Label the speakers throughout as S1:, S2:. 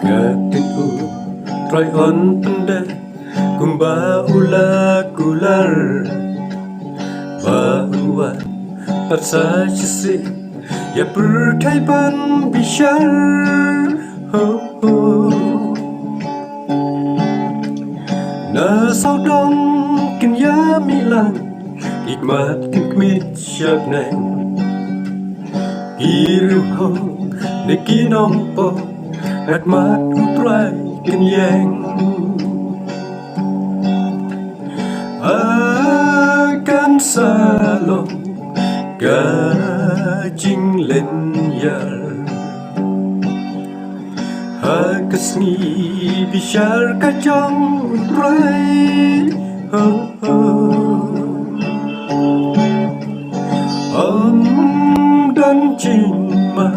S1: Ngatiku try on penda kumba ular bahwa persa sisi ya bertaipan bishar na sao đông kinh ya milan hikmat kinh kmit siap neng iru ho neki nompo at mat utrai kinh yang akan salong gajing lenyar hakasni bishar kacang utrai dan cima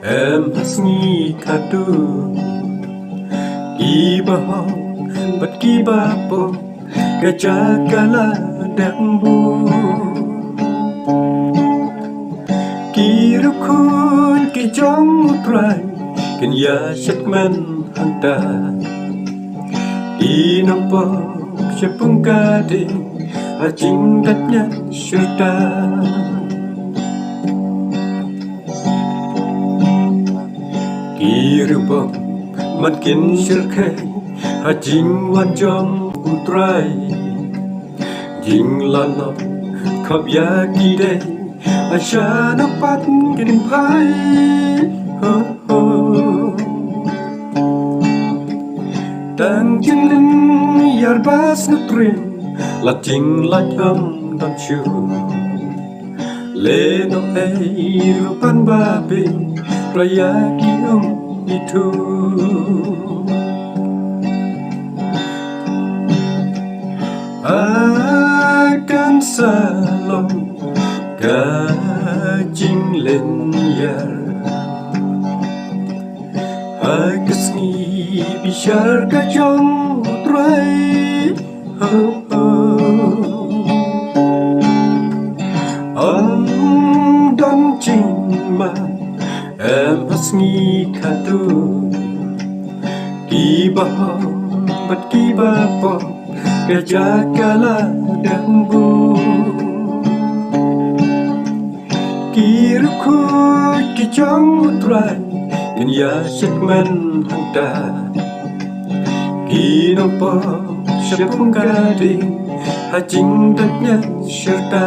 S1: em hasni kadu ibaho bat kibapo kajagala dambu kirukun kijong utrai kenya syatman hanta inampo siapung kade ajing datnya syurta kirubong makin syirkai ajing wanjong utrai jing lanop khop ya kide asya dapat kin pai tang jingling yar bas nutrin lating lajam dan syu le no ei rupan babi raya kiong itu akan salong gajing lenyar hakasni bishar kacang utrai dan cima em hasni kadu kibaho bat kibapo kajagala dambu kirukut kijang utrai kenya syatman hanta kinompo siapung gading hajing datnya syurta